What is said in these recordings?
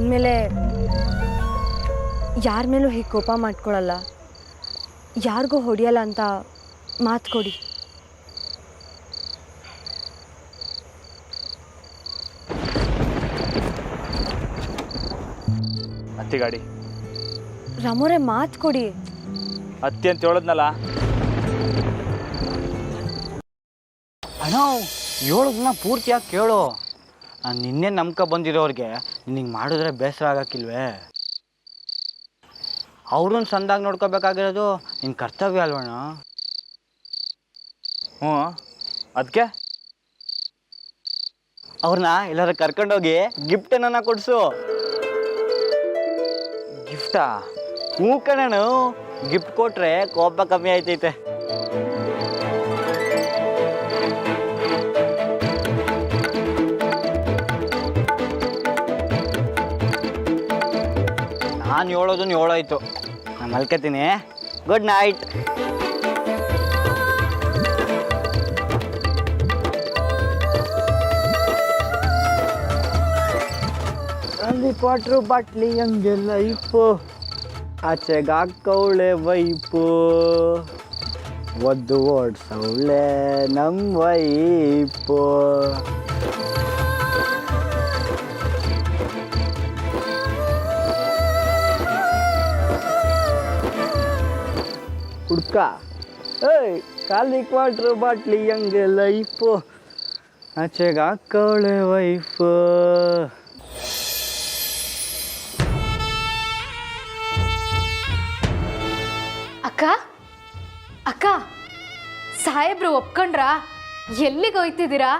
ಇನ್ಮೇಲೆ ಯಾರ ಮೇಲೂ ಹೀಗೆ ಕೋಪ ಮಾಡ್ಕೊಳ್ಳಲ್ಲ, ಯಾರಿಗೂ ಹೊಡೆಯಲ್ಲ ಅಂತ ಮಾತು ಕೊಡಿ. ಅತ್ತಿ ಗಾಡಿ. ರಾಮೋರೆ ಮಾತು ಕೊಡಿ. ಅತ್ತಿ ಅಂತ ಹೇಳದ್ನಲ್ಲ. ಅಣ್ಣ ಹೇಳೋದನ್ನ ಪೂರ್ತಿಯಾಗಿ ಕೇಳು. ನಿನ್ನೆ ನಂಬ್ಕ ಬಂದಿರೋರಿಗೆ ನಿನಗೆ ಮಾಡಿದ್ರೆ ಬೇಸರ ಆಗಕ್ಕಿಲ್ವೇ? ಅವ್ರನ್ನ ಸಂದಾಗಿ ನೋಡ್ಕೋಬೇಕಾಗಿರೋದು ನಿನ್ನ ಕರ್ತವ್ಯ ಅಲ್ವಣ್ಣ? ಹ್ಞೂ, ಅದಕ್ಕೆ ಅವ್ರನ್ನ ಎಲ್ಲಾರು ಕರ್ಕೊಂಡೋಗಿ ಗಿಫ್ಟ್ ಏನನ್ನ ಕೊಡ್ಸು. ಗಿಫ್ಟಾ? ಹ್ಞೂ ಕಣನು, ಗಿಫ್ಟ್ ಕೊಟ್ರೆ ಕೋಪ ಕಮ್ಮಿ ಆಯ್ತೈತೆ. ನಾನು ಹೇಳೋದನ್ನು ಹೇಳೋಯ್ತು. ನಾನು ಮಲ್ಕೋತೀನಿ. Good night. ಅಲ್ಲಿ ಕ್ವಾಟ್ರು ಬಾಟ್ಲಿ ಹಂಗೆ ಲೈಫು, ಆಚೆಗಾಕವಳೆ ವೈಪು, ಒದ್ದು ಓಡ್ಸವಳೆ ನಮ್ಮ ವೈಪು. ಹುಡ್ಕ ಏಯ್ ಖಾಲಿ ಕ್ವಾಟ್ರು ಬಾಟ್ಲಿ ಹಂಗೆ ಲೈಫು, ಆಚೆಗಾಕವಳೆ ವೈಫು. ಅಕ್ಕ ಅಕ್ಕ, ಸಾಹೇಬ್ರು ಒಪ್ಕೊಂಡ್ರಾ? ಎಲ್ಲಿಗೆ ಹೋಯ್ತಿದ್ದೀರಾ?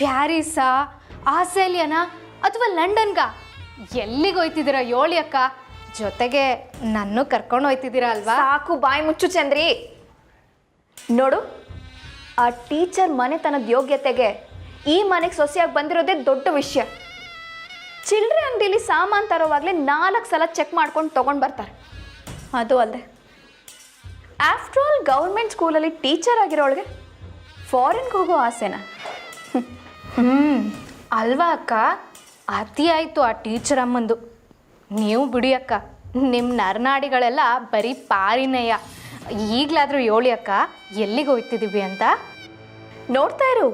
ಪ್ಯಾರಿಸಾ, ಆಸ್ಟ್ರೇಲಿಯಾನಾ ಅಥವಾ ಲಂಡನ್ಗ? ಎಲ್ಲಿಗೆ ಹೋಯ್ತಿದ್ದೀರಾ ಯೋಳಿ ಅಕ್ಕ? ಜೊತೆಗೆ ನನ್ನೂ ಕರ್ಕೊಂಡು ಹೋಯ್ತಿದ್ದೀರಾ ಅಲ್ವಾ? ಸಾಕು, ಬಾಯಿ ಮುಚ್ಚು ಚಂದ್ರಿ. ನೋಡು, ಆ ಟೀಚರ್ ಮನೆತನದ ಯೋಗ್ಯತೆಗೆ ಈ ಮನೆಗೆ ಸೊಸೆಯಾಗಿ ಬಂದಿರೋದೇ ದೊಡ್ಡ ವಿಷಯ. ಚಿಲ್ಲರೆ ಅಂಗಡಿಲಿ ಸಾಮಾನು ತರೋವಾಗಲೇ 4 ಸಲ ಚೆಕ್ ಮಾಡ್ಕೊಂಡು ತೊಗೊಂಡು ಬರ್ತಾರೆ. ಅದು ಅಲ್ಲದೆ ಆಫ್ಟರ್ ಆಲ್ ಗೌರ್ಮೆಂಟ್ ಸ್ಕೂಲಲ್ಲಿ ಟೀಚರ್ ಆಗಿರೋಳಿಗೆ ಫಾರಿನ್ಗೆ ಹೋಗೋ ಆಸೆನಾ? ಅಲ್ವಾ ಅಕ್ಕ? ಅತಿ ಆಯಿತು ಆ ಟೀಚರ್ ಅಮ್ಮಂದು. ನೀವು ಬಿಡಿ ಅಕ್ಕ, ನಿಮ್ಮ ನರನಾಡಿಗಳೆಲ್ಲ ಬರೀ ಪಾರಿನಯ್ಯ. ಈಗಲಾದರೂ ಹೇಳಿ ಅಕ್ಕ, ಎಲ್ಲಿಗೆ ಹೋಗ್ತಿದ್ದೀವಿ ಅಂತ? ನೋಡ್ತಾ ಇರು,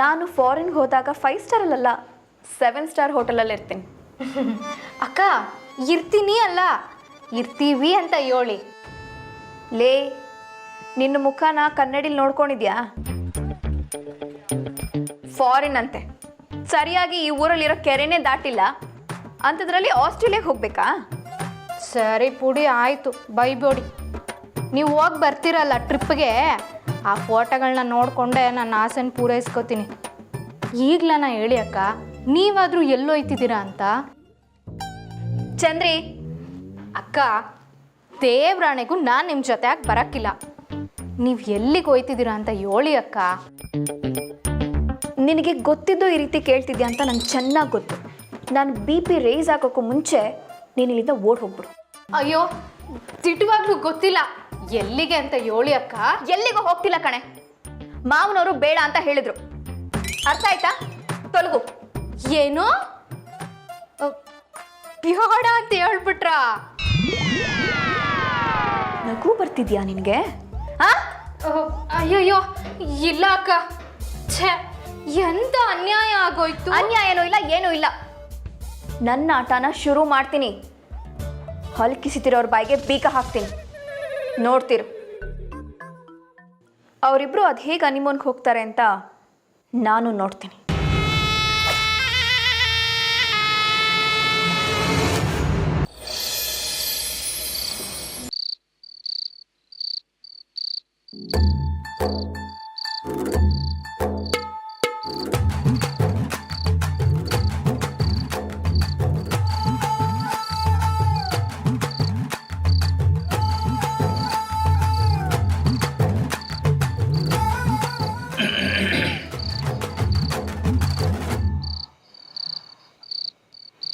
ನಾನು ಫಾರಿನ್ಗೆ ಹೋದಾಗ 5 ಸ್ಟಾರಲ್ಲ 7 ಸ್ಟಾರ್ ಹೋಟೆಲಲ್ಲಿ ಇರ್ತೀನಿ. ಅಕ್ಕ, ಇರ್ತೀನಿ ಅಲ್ಲ, ಇರ್ತೀವಿ ಅಂತ ಹೇಳಿ. ಲೇ, ನಿನ್ನ ಮುಖನ ಕನ್ನಡಿಲಿ ನೋಡ್ಕೊಂಡಿದ್ಯಾ? ಫಾರಿನ್ ಅಂತೆ, ಸರಿಯಾಗಿ ಈ ಊರಲ್ಲಿರೋ ಕೆರೆನೇ ದಾಟಿಲ್ಲ ಅಂಥದ್ರಲ್ಲಿ ಆಸ್ಟ್ರೇಲಿಯಾಗೆ ಹೋಗ್ಬೇಕಾ? ಸರಿ ಪುಡಿ, ಆಯಿತು, ಬೈಬೇಡಿ. ನೀವು ಹೋಗಿ ಬರ್ತೀರಲ್ಲ ಟ್ರಿಪ್ಗೆ, ಆ ಫೋಟೋಗಳನ್ನ ನೋಡಿಕೊಂಡೆ ನನ್ನ ಆಸೆನ ಪೂರೈಸ್ಕೋತೀನಿ. ಈಗಲನ ಹೇಳಿ ಅಕ್ಕ, ನೀವಾದರೂ ಎಲ್ಲೋಯ್ತಿದ್ದೀರಾ ಅಂತ? ಚಂದ್ರಿ ಅಕ್ಕ, ದೇವ್ರಾಣೆಗೂ ನಾನು ನಿಮ್ಮ ಜೊತೆಯಾಗಿ ಬರೋಕ್ಕಿಲ್ಲ. ನೀವು ಎಲ್ಲಿಗೆ ಹೋಯ್ತಿದ್ದೀರಾ ಅಂತ ಹೇಳಿ ಅಕ್ಕ. ನಿನಗೆ ಗೊತ್ತಿದ್ದು ಈ ರೀತಿ ಕೇಳ್ತಿದ್ಯಾ ಅಂತ ನಂಗೆ ಚೆನ್ನಾಗಿ ಗೊತ್ತು. ನಾನು BP ರೈಸ್ ಹಾಕೋಕ್ಕೂ ಮುಂಚೆ ನೀನು ಇಲ್ಲಿಂದ ಓಡ್ ಹೋಗ್ಬಿಡು. ಅಯ್ಯೋ, ತಿಟ್ಟುವಾಗ್ಲೂ ಗೊತ್ತಿಲ್ಲ ಎಲ್ಲಿಗೆ ಅಂತ ಹೇಳಿ ಅಕ್ಕ. ಎಲ್ಲಿಗೂ ಹೋಗ್ತಿಲ್ಲ ಕಣೆ, ಮಾವನವರು ಬೇಡ ಅಂತ ಹೇಳಿದ್ರು. ಅರ್ಥ ಆಯ್ತಾ? ತೊಲಗು. ಏನು ಬೇಡ ಅಂತ ಹೇಳ್ಬಿಟ್ರಾ? ನಗು ಬರ್ತಿದ್ಯಾ ನಿನಗೆ? ಅಯ್ಯಯ್ಯೋ, ಇಲ್ಲ ಅಕ್ಕ. ಛೇ, ಎಂತ ಅನ್ಯಾಯ ಆಗೋಯ್ತು. ಅನ್ಯಾಯನೂ ಇಲ್ಲ, ಏನೂ ಇಲ್ಲ. ನನ್ನ ಆಟನ ಶುರು ಮಾಡ್ತೀನಿ. ಹಲ್ಕಿಸಿತಿರೋರ ಬಾಯಿಗೆ ಬೀಗ ಹಾಕ್ತೀನಿ. ನೋಡ್ತಿರು, ಅವರಿಬ್ರು ಅದು ಹೇಗೆ ಹನಿಮೂನ್ಗೆ ಹೋಗ್ತಾರೆ ಅಂತ ನಾನು ನೋಡ್ತೀನಿ.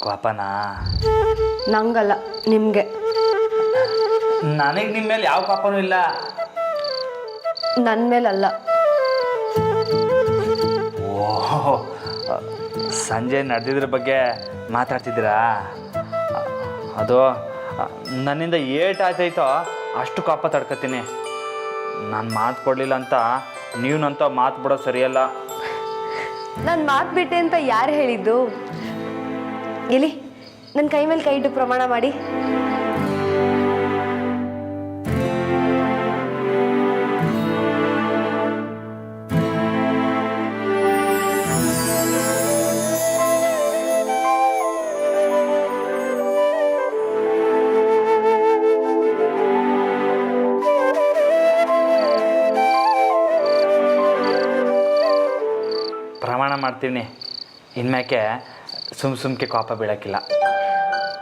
ಕೋಪನಾ? ನಂಗಲ್ಲ, ನಿಮಗೆ. ನನಗೆ ನಿಮ್ಮ ಮೇಲೆ ಯಾವ ಕೋಪನೂ ಇಲ್ಲ. ನನ್ನ ಮೇಲಲ್ಲ. ಓಹ್, ಸಂಜೆ ನಡೆದಿದ್ರ ಬಗ್ಗೆ ಮಾತಾಡ್ತಿದ್ದೀರಾ? ಅದು ನನ್ನಿಂದ ಏಟಾಯ್ತೈತೋ ಅಷ್ಟು ಕೋಪ ತಡ್ಕೊತೀನಿ. ನಾನು ಮಾತು ಕೊಡಲಿಲ್ಲ ಅಂತ ನೀವನಂತ ಮಾತು ಬಿಡೋದು ಸರಿಯಲ್ಲ. ನಾನು ಮಾತು ಬಿಟ್ಟೆ ಅಂತ ಯಾರು ಹೇಳಿದ್ದು? ಇಲ್ಲಿ ನನ್ನ ಕೈ ಮೇಲೆ ಕೈ ಇಟ್ಟು ಪ್ರಮಾಣ ಮಾಡಿ. ಪ್ರಮಾಣ ಮಾಡ್ತೀನಿ, ಇನ್ಮ್ಯಾಕೆ ಸುಮ್ಕೆ ಕೋಪ ಬೀಳಕ್ಕಿಲ್ಲ.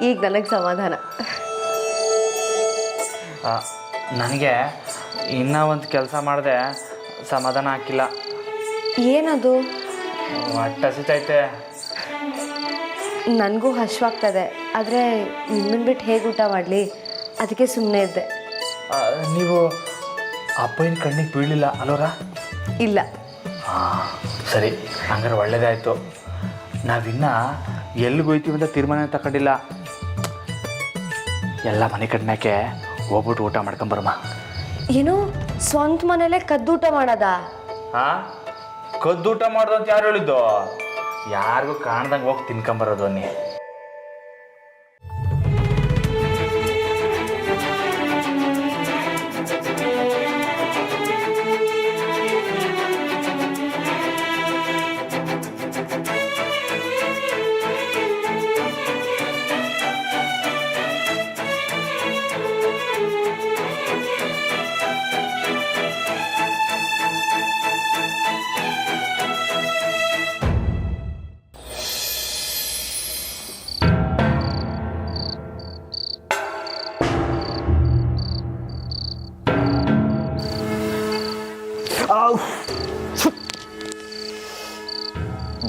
ಈಗ ನನಗೆ ಸಮಾಧಾನ. ನನಗೆ ಇನ್ನೂ ಒಂದು ಕೆಲಸ ಮಾಡಿದೆ ಸಮಾಧಾನ ಹಾಕಿಲ್ಲ. ಏನದು? ಹೊಟ್ಟೆ ಹಸಿತೈತೆ. ನನಗೂ ಹಶ್ವಾಗ್ತದೆ, ಆದರೆ ನಿಮ್ಮನ್ನು ಬಿಟ್ಟು ಹೇಗೆ ಊಟ ಮಾಡಲಿ, ಅದಕ್ಕೆ ಸುಮ್ಮನೆ ಇದ್ದೆ. ನೀವು ಅಪ್ಪನ ಕಣ್ಣಿಗೆ ಬೀಳಲಿಲ್ಲ ಅಲ್ವರ? ಇಲ್ಲ. ಹಾಂ ಸರಿ, ಹಂಗಾರೆ ಒಳ್ಳೇದಾಯಿತು. ನಾವಿನ್ನ ಎಲ್ಲಿಗೋಯ್ತೀವಿ ಅಂತ ತೀರ್ಮಾನ ತಗೊಂಡಿಲ್ಲ. ಎಲ್ಲ ಮನೆ ಕಟ್ಮ್ಯಾಕೆ ಹೋಗ್ಬಿಟ್ಟು ಊಟ ಮಾಡ್ಕೊಂಬರಮ್ಮ. ಏನು ಸ್ವಂತ ಮನೇಲೆ ಕದ್ದೂಟ ಮಾಡೋದಾ? ಹಾಂ, ಕದ್ದೂಟ ಮಾಡೋದು ಅಂತ ಯಾರು ಹೇಳಿದ್ದು? ಯಾರಿಗೂ ಕಾಣ್ದಂಗೆ ಹೋಗಿ ತಿನ್ಕೊಂಬರೋದು ಅನ್ನಿ.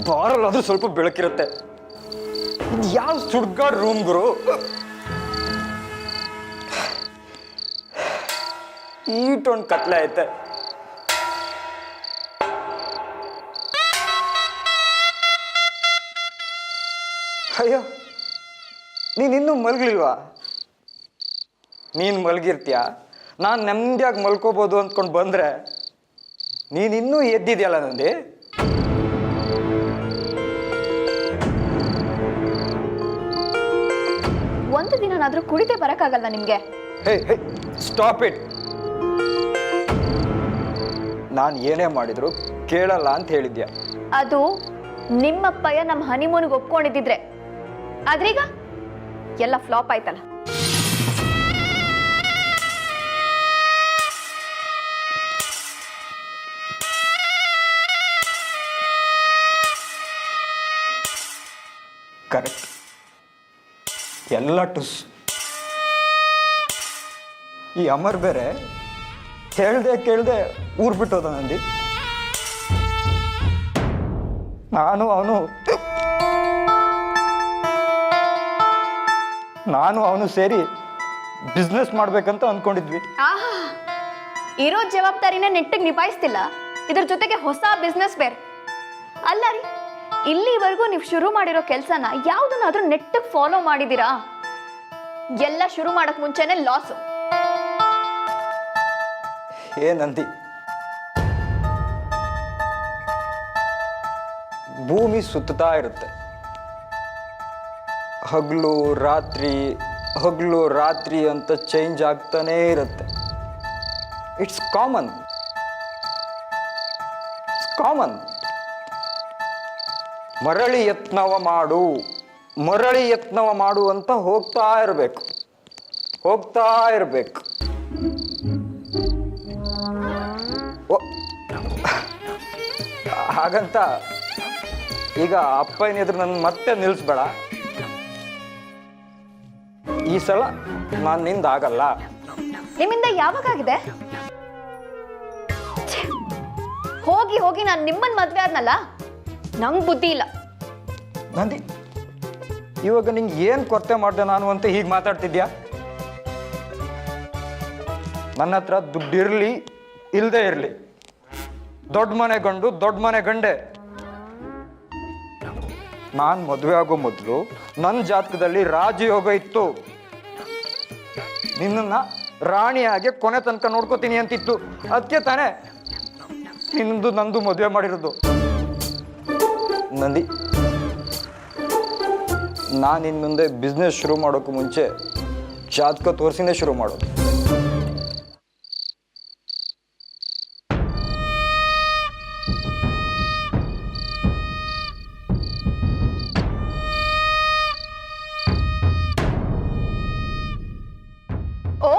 ಬಾರಲ್ಲಾದ್ರೂ ಸ್ವಲ್ಪ ಬೆಳಕಿರುತ್ತೆ. ಯಾವ ಸುಡ್ಗಾಡ್ ರೂಮ್ ಗುರು. ಈಟೊಂದು ಕತ್ಲೆ ಐತೆ. ಅಯ್ಯೋ, ನೀನಿನ್ನೂ ಮಲಗಲಿಲ್ವಾ? ನೀನು ಮಲಗಿರ್ತೀಯ, ನಾನು ನೆಮ್ಮದಿಯಾಗಿ ಮಲ್ಕೋಬೋದು ಅಂದ್ಕೊಂಡು ಬಂದರೆ ನೀನಿನ್ನೂ ಎದ್ದಿದೆಯಲ್ಲ ನಂದಿ. ಒಂದು ದಿನನಾದ್ರೂ ಕುಡಿದೇ ಬರಕ್ಕಾಗಲ್ಲ ನಿಮ್ಗೆ? ಹೇ ಹೇ, ಸ್ಟಾಪ್ ಇಟ್. ನಾನು ಏನೇ ಮಾಡಿದ್ರು ಕೇಳಲ್ಲ ಅಂತ ಹೇಳಿದ್ಯಾ? ಅದು ನಿಮ್ಮಪ್ಪಯ್ಯ ನಮ್ಮ ಹನಿಮೂನ್ಗೆ ಒಪ್ಕೊಂಡಿದ್ದಿದ್ರೆ, ಆದ್ರೀಗ ಎಲ್ಲ ಫ್ಲಾಪ್ ಆಯ್ತಲ್ಲ. ಕರೆಕ್ಟ್, ಎಲ್ಲ ಟುಸ್. ಈ ಅಮರ್ ಬೇರೆ ಕೇಳ್ದೆ ಊರ್ ಬಿಟ್ಟೋದ ನಂದಿ. ನಾನು ಅವನು ಸೇರಿ ಬಿಸ್ನೆಸ್ ಮಾಡ್ಬೇಕಂತ ಅಂದ್ಕೊಂಡಿದ್ವಿ. ಆಹಾ, ಇರೋ ಜವಾಬ್ದಾರಿನ ನೆಟ್ಟಿಗೆ ನಿಭಾಯಿಸ್ತಿಲ್ಲ, ಇದ್ರ ಜೊತೆಗೆ ಹೊಸ ಬಿಸ್ನೆಸ್ ಬೇರೆ. ಅಲ್ಲ ರೀ, ಇಲ್ಲಿವರೆಗೂ ನೀವು ಶುರು ಮಾಡಿರೋ ಕೆಲಸನ ಯಾವುದನ್ನಾದ್ರೂ ನೆಟ್ಟಿಗೆ ಫಾಲೋ ಮಾಡಿದ್ದೀರಾ? ಎಲ್ಲ ಶುರು ಮಾಡಕ್ ಮುಂಚೆನೆ ಲಾಸು. ಏನಂದಿ? ಭೂಮಿ ಸುತ್ತಾ ಇರುತ್ತೆ. ಹಗಲು ರಾತ್ರಿ ಅಂತ ಚೇಂಜ್ ಆಗ್ತಾನೇ ಇರುತ್ತೆ. It's common. ಮರಳಿ ಯತ್ನವ ಮಾಡು ಅಂತ ಹೋಗ್ತಾ ಇರಬೇಕು. ಹಾಗಂತ ಈಗ ಅಪ್ಪನ ಎದುರು ನನ್ನ ಮತ್ತೆ ನಿಲ್ಲಿಸ್ಬೇಡ. ಈ ಸಲ ನಾನು ನಿಂದಾಗಲ್ಲ. ನಿಮ್ಮಿಂದ ಯಾವಾಗಾಗಿದೆ? ಹೋಗಿ ನಾನು ನಿಮ್ಮನ್ನ ಮದ್ವೆ ಆದ್ನಲ್ಲ, ನಂಗೆ ಬುದ್ಧಿ ಇಲ್ಲ. ನಂದಿ, ಇವಾಗ ನಿಂಗೆ ಏನು ಕೊರತೆ ಮಾಡಿದೆ ನಾನು ಅಂತ ಹೀಗೆ ಮಾತಾಡ್ತಿದ್ಯಾ? ನನ್ನ ಹತ್ರ ದುಡ್ಡಿರಲಿ ಇಲ್ಲದೆ ಇರಲಿ, ದೊಡ್ಡ ಮನೆ ಗಂಡು ದೊಡ್ಡ ಮನೆ ಗಂಡೆ. ನಾನು ಮದುವೆ ಆಗೋ ಮೊದಲು ನನ್ನ ಜಾತಕದಲ್ಲಿ ರಾಜಯೋಗ ಇತ್ತು. ನಿನ್ನನ್ನು ರಾಣಿಯಾಗೆ ಕೊನೆ ತನಕ ನೋಡ್ಕೋತೀನಿ ಅಂತಿತ್ತು. ಅದಕ್ಕೆ ತಾನೇ ನಿನ್ನದು ನಂದು ಮದುವೆ ಮಾಡಿರೋದು. ನಂದಿ, ನಾನು ಇನ್ನು ಮುಂದೆ ಬಿಸ್ನೆಸ್ ಶುರು ಮಾಡೋಕ್ಕೂ ಮುಂಚೆ ಜಾತಕ ತೋರಿಸಿನೇ ಶುರು ಮಾಡೋದು. ಓ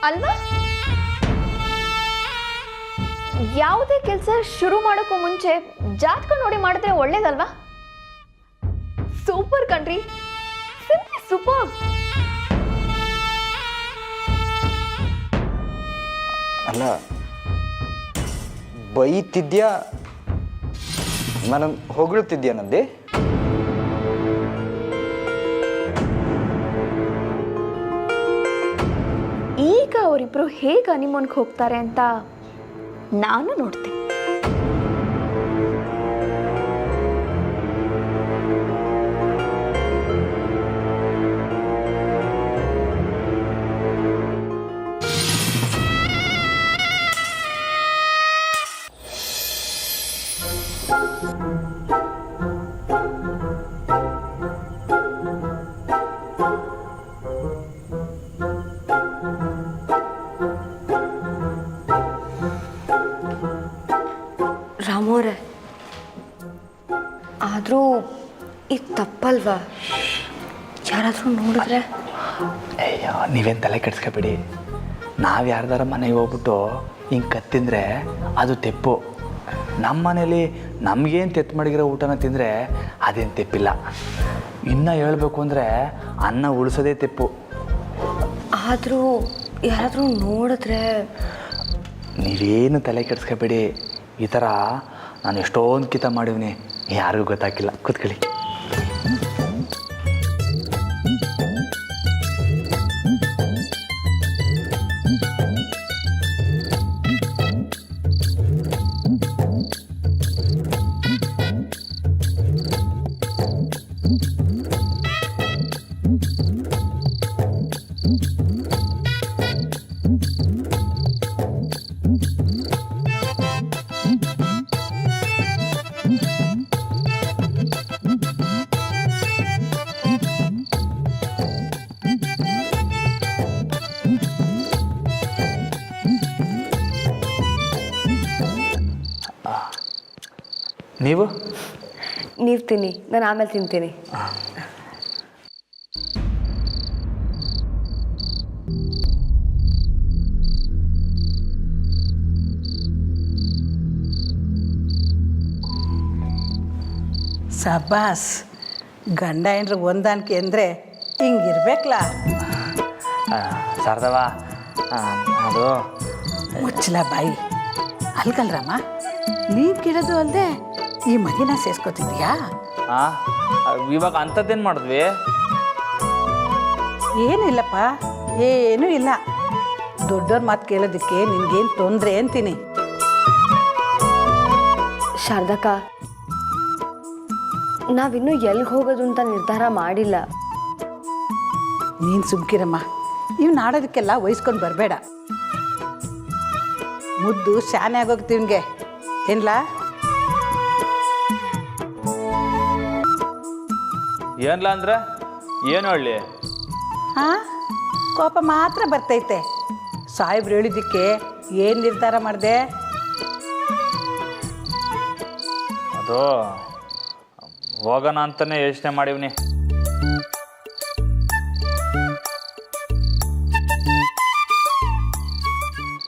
ಅಲ್ವಾ, ಯಾವುದೇ ಕೆಲಸ ಶುರು ಮಾಡೋಕ್ಕೂ ಮುಂಚೆ ಜಾತಕ ನೋಡಿ ಮಾಡಿದ್ರೆ ಒಳ್ಳೇದಲ್ವಾ? ಸೂಪರ್ ಕಣ್ರಿ, ಸಿಂಪ್ಲಿ ಸೂಪರ್. ಅಲ್ಲ, ಬೈತಿದ್ಯಾ ನಾನು ಹೊಗಳುತ್ತಿದ್ಯಾ ನಂದಿ? ಈಗ ಅವರಿಬ್ರು ಹೇಗೆ ಹನಿಮೂನ್ಗೆ ಹೋಗ್ತಾರೆ ಅಂತ ನಾನು ನೋಡ್ತೇನೆ. ರಾಮೋರೆ, ಆದರೂ ಇದು ತಪ್ಪಲ್ವಾ? ಯಾರಾದರೂ ನೋಡಿದ್ರೆ? ಅಯ್ಯೋ, ನೀವೇನು ತಲೆ ಕೆಡ್ಸ್ಕೊಬೇಡಿ. ನಾವು ಯಾರ್ದಾರ ಮನೆಗೆ ಹೋಗ್ಬಿಟ್ಟು ಹಿಂಗೆ ಕತ್ತಿಂದರೆ ಅದು ತೆಪ್ಪು. ನಮ್ಮ ಮನೇಲಿ ನಮಗೇನು ತೆತ್ತು ಮಡಗಿರೋ ಊಟನ ತಿಂದರೆ ಅದೇನು ತೆಪ್ಪಿಲ್ಲ. ಇನ್ನು ಹೇಳ್ಬೇಕು ಅಂದರೆ ಅನ್ನ ಉಳಿಸೋದೇ ತೆಪ್ಪು. ಆದರೂ ಯಾರಾದರೂ ನೋಡಿದ್ರೆ? ನೀವೇನು ತಲೆ ಕೆಡ್ಸ್ಕೊಬೇಡಿ. ಈ ಥರ ನಾನು ಎಷ್ಟೊಂದು ಕಿತ ಮಾಡಿವ್ನಿ, ಯಾರಿಗೂ ಗೊತ್ತಾಗಿಲ್ಲ. ಕೂತ್ಕೊಳ್ಳಿ. ನೀವು ತಿನ್ನಿ, ನಾನು ಆಮೇಲೆ ತಿಂತೀನಿ. ಸಬಾಸ್, ಗಂಡ ಹೆಂಡ್ರು ಹೊಂದಾಣಿಕೆ ಅಂದರೆ ಹಿಂಗಿರ್ಬೇಕಲ್ಲ. ಶಾರದವ, ಅದು ಮುಚ್ಚಲ ಬಾಯಿ. ಅಲ್ಗಲ್ರಮ್ಮ, ನೀನು ಕೇಳೋದು ಅಲ್ಲದೆ ಈ ಮಗಿನ ಸೇರ್ಸ್ಕೊತಿದ್ಯಾ? ಇವಾಗ ಅಂಥದ್ದೇನು ಮಾಡಿದ್ವಿ? ಏನಿಲ್ಲಪ್ಪ, ಏನೂ ಇಲ್ಲ. ದೊಡ್ಡವ್ರ ಮಾತು ಕೇಳೋದಕ್ಕೆ ನಿನ್ಗೇನು ತೊಂದರೆ ಅಂತೀನಿ. ಶಾರದಕ್ಕ, ನಾವಿನ್ನೂ ಎಲ್ಲಿಗೆ ಹೋಗೋದು ಅಂತ ನಿರ್ಧಾರ ಮಾಡಿಲ್ಲ. ನೀನು ಸುಮ್ಕಿರಮ್ಮ, ಇವ್ನು ಆಡೋದಕ್ಕೆಲ್ಲ ವಹಿಸ್ಕೊಂಡು ಬರಬೇಡ. ಮುದ್ದು ಶಾನೆ ಆಗೋಗ್ತೀವಿಗೆ ಏನ್ಲ? ಏನ್ಲ ಅಂದ್ರೆ ಏನು ಹೇಳಿ? ಹಾಂ, ಕೋಪ ಮಾತ್ರ ಬರ್ತೈತೆ. ಸಾಹೇಬ್ರು ಹೇಳಿದ್ದಕ್ಕೆ ಏನು ನಿರ್ಧಾರ ಮಾಡಿದೆ? ಅದು ಹೋಗೋಣ ಅಂತಲೇ ಯೋಚನೆ ಮಾಡಿವ್ನಿ.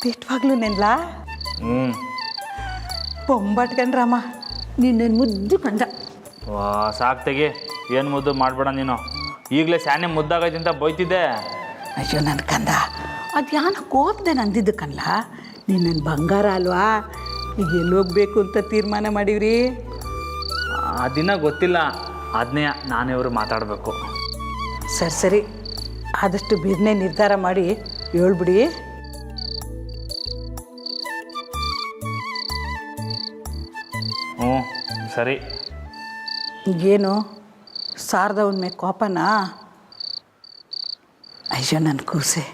ದಿಟ್ವಾಗ್ಲೂ ನೆನ್ಲ? ಬೊಂಬಾಟ್ಕಂಡ್ರಮ್ಮ, ನಿನ್ನ ಮುದ್ದು ಕಂಡ. ವಾ, ಸಾಕು ತೆಗಿ. ಏನು ಮುದ್ದು ಮಾಡಬೇಡ ನೀನು. ಈಗಲೇ ಸ್ಯಾನೆ ಮುದ್ದಾಗೈತಿ ಅಂತ ಬೈತಿದ್ದೆ. ಅಯ್ಯೋ ನನ್ನ ಕಂದ, ಅದು ಯಾನ ಕೋಪದೆ ನಂದಿದ್ದು ಕನ್ಲ. ನೀನು ನನ್ನ ಬಂಗಾರ ಅಲ್ವಾ? ಈಗ ಎಲ್ಲಿ ಹೋಗ್ಬೇಕು ಅಂತ ತೀರ್ಮಾನ ಮಾಡಿವ್ರಿ? ಆ ದಿನ ಗೊತ್ತಿಲ್ಲ, ಅದನ್ನೇ ನಾನಿವರು ಮಾತಾಡಬೇಕು. ಸರಿ ಸರಿ, ಆದಷ್ಟು ಬೇಗನೆ ನಿರ್ಧಾರ ಮಾಡಿ ಹೇಳ್ಬಿಡಿ. ಹ್ಞೂ ಸರಿ. ಏನು ಸಾರದವನ ಮೇಲೆ ಕೋಪನಾ? ಅಯ್ಯೋ ನನ್ನ ಕೂಸೆ,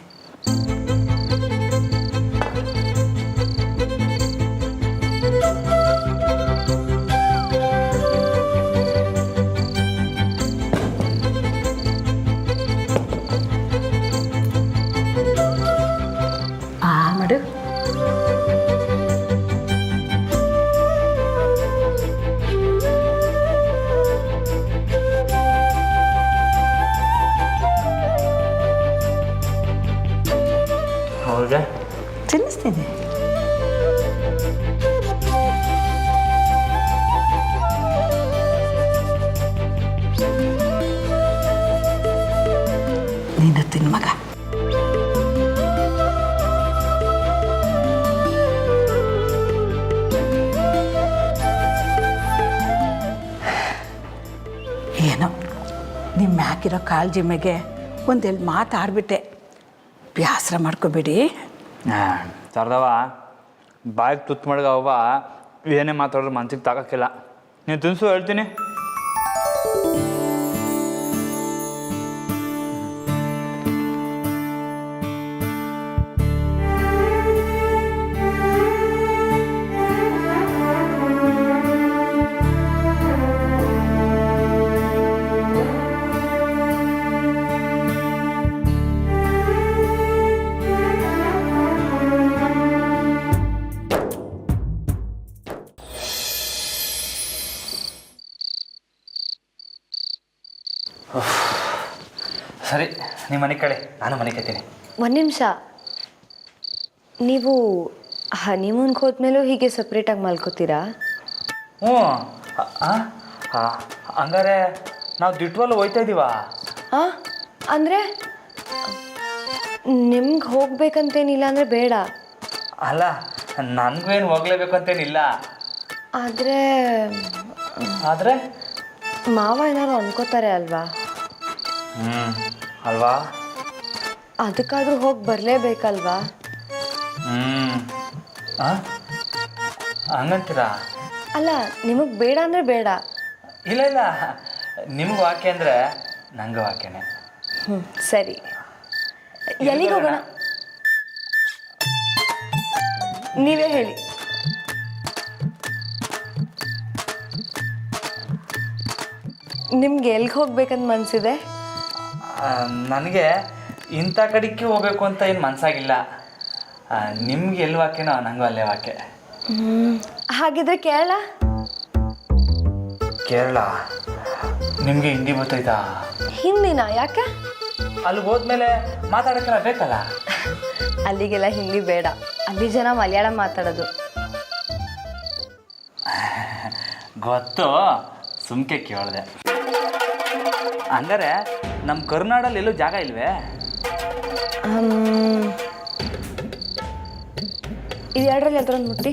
ಮಾಡು. ಹೌದಾ? ತಿನ್ನಿಸ್ತೀನಿ. ನೀನು ತಿನ್ನು ಮಗ. ಏನೋ ನಿಮ್ಮ ಹಾಕಿರೋ ಕಾಳಜಿ ಮೇಲೆ ಒಂದೆರಡು ಮಾತಾಡ್ಬಿಟ್ಟೆ. ಬೇಸರ ಮಾಡ್ಕೋಬೇಡಿ. ಸರ್ದವ ಬಾಯಿಗೆ ತುತ್ತು ಮಡ್ಗವ್ವ ಏನೇ ಮಾತಾಡಿದ್ರು ಮನ್ಸಿಗೆ ತಾಕಕ್ಕಿಲ್ಲ. ನೀನು ತಿನ್ಸು ಹೇಳ್ತೀನಿ. ಸರಿ, ನಿಮ್ಮ ಮನೆ ಕಡೆ ನಾನು ಮನೆ ಕತ್ತೀನಿ. ಒಂದು ನಿಮಿಷ, ನೀವು ಹನಿಮೂನ್ಗೆ ಹೋದ್ಮೇಲೂ ಹೀಗೆ ಸಪ್ರೇಟಾಗಿ ಮಲ್ಕೋತೀರಾ? ಹ್ಞೂ. ಹಂಗಾರೆ ನಾವು ದಿಟ್ವಲ್ಲ ಹೋಯ್ತಾ ಇದ್ದೀವ? ಹಾಂ, ಅಂದರೆ ನಿಮ್ಗೆ ಹೋಗ್ಬೇಕಂತೇನಿಲ್ಲ ಅಂದರೆ ಬೇಡ. ಅಲ್ಲ, ನನಗೂ ಏನು ಹೋಗ್ಲೇಬೇಕು ಅಂತೇನಿಲ್ಲ. ಆದರೆ ಆದರೆ ಮಾವ ಏನಾದ್ರು ಅನ್ಕೋತಾರೆ ಅಲ್ವಾ? ಅಲ್ವಾ? ಅದಕ್ಕಾದ್ರೂ ಹೋಗಿ ಬರಲೇಬೇಕಲ್ವಾ? ಹಂಗಂತೀರಾ? ಅಲ್ಲ, ನಿಮಗೆ ಬೇಡ ಅಂದರೆ ಬೇಡ. ಇಲ್ಲ ಇಲ್ಲ, ನಿಮ್ಗೆ ವಾಕ್ಯ ಅಂದರೆ ನಂಗೆ ವಾಕ್ಯನೇ. ಸರಿ, ಎಲ್ಲಿಗೆ ಹೋಗೋಣ? ನೀವೇ ಹೇಳಿ. ನಿಮ್ಗೆ ಎಲ್ಲಿಗೆ ಹೋಗ್ಬೇಕಂತ ಮನಸ್ಸಿದೆ? ನನಗೆ ಇಂಥ ಕಡೆಗೆ ಹೋಗ್ಬೇಕು ಅಂತ ಏನು ಮನಸ್ಸಾಗಿಲ್ಲ. ನಿಮ್ಗೆ ಎಲ್ಲಿ ವಾಕ್ಯನೋ ನನಗೂ ಅಲ್ಲೇ ವಾಕ್ಯ. ಹಾಗಿದ್ರೆ ಕೇರಳ? ಕೇರಳ? ನಿಮಗೆ ಹಿಂದಿ ಗೊತ್ತಾಯ್ತಾ? ಹಿಂದಿನ ಯಾಕೆ? ಅಲ್ಲಿ ಹೋದ್ಮೇಲೆ ಮಾತಾಡೋಕ್ಕೆಲ್ಲ ಬೇಕಲ್ಲ. ಅಲ್ಲಿಗೆಲ್ಲ ಹಿಂದಿ ಬೇಡ, ಅಲ್ಲಿ ಜನ ಮಲಯಾಳಂ ಮಾತಾಡೋದು. ಗೊತ್ತು, ಸುಮ್ಕೆ ಕೇಳಿದೆ. ಹಂಗಾರೆ ನಮ್ಮ ಕರ್ನಾಡಲ್ಲಿ ಎಲ್ಲೂ ಜಾಗ ಇಲ್ವೇ? ಇದು ಎರಡರಲ್ಲಿ ಯಾವ್ದ್ರೊಂದು ಮುಟ್ಟಿ.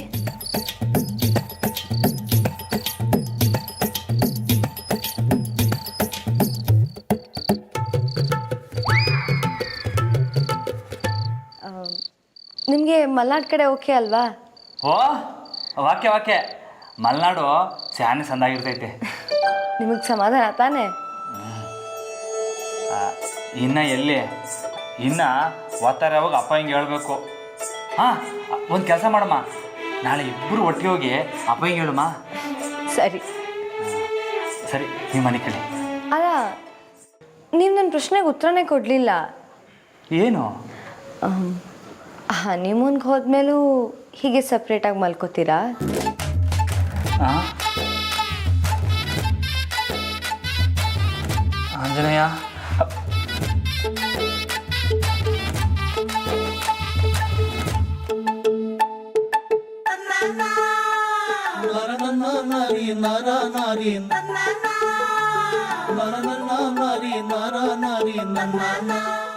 ನಿಮಗೆ ಮಲ್ನಾಡ್ ಕಡೆ ಓಕೆ ಅಲ್ವಾ? ಓ, ವಾಕ್ಯ ವಾಕ್ಯ. ಮಲೆನಾಡು ಸ್ಯಾನೆ ಸಂದಾಗಿರ್ತೈತೆ. ನಿಮಗೆ ಸಮಾಧಾನ ತಾನೇ? ಇನ್ನು ಎಲ್ಲಿ, ಇನ್ನು ಒತ್ತಾರೆ ಯಾವಾಗ ಅಪ್ಪ ಹಿಂಗೆ ಹೇಳ್ಬೇಕು. ಹಾಂ, ಒಂದು ಕೆಲಸ ಮಾಡಮ್ಮ, ನಾಳೆ ಇಬ್ಬರು ಒಟ್ಟಿಗೆ ಹೋಗಿ ಅಪ್ಪ ಹಿಂಗೆ ಹೇಳಮ್ಮ. ಸರಿ ಸರಿ, ನಿಮ್ಮ ಮನೆ ಕಡೆ. ಅಲ್ಲ, ನೀವು ನನ್ನ ಪ್ರಶ್ನೆಗೆ ಉತ್ತರನೇ ಕೊಡಲಿಲ್ಲ. ಏನು? ಹನಿಮೂನ್ಗೆ ಹೋದ್ಮೇಲೂ ಹೀಗೆ ಸಪ್ರೇಟಾಗಿ ಮಲ್ಕೋತೀರಾ? ಹಾಂ, ಆಂಜನೇಯ. ನಾರಿ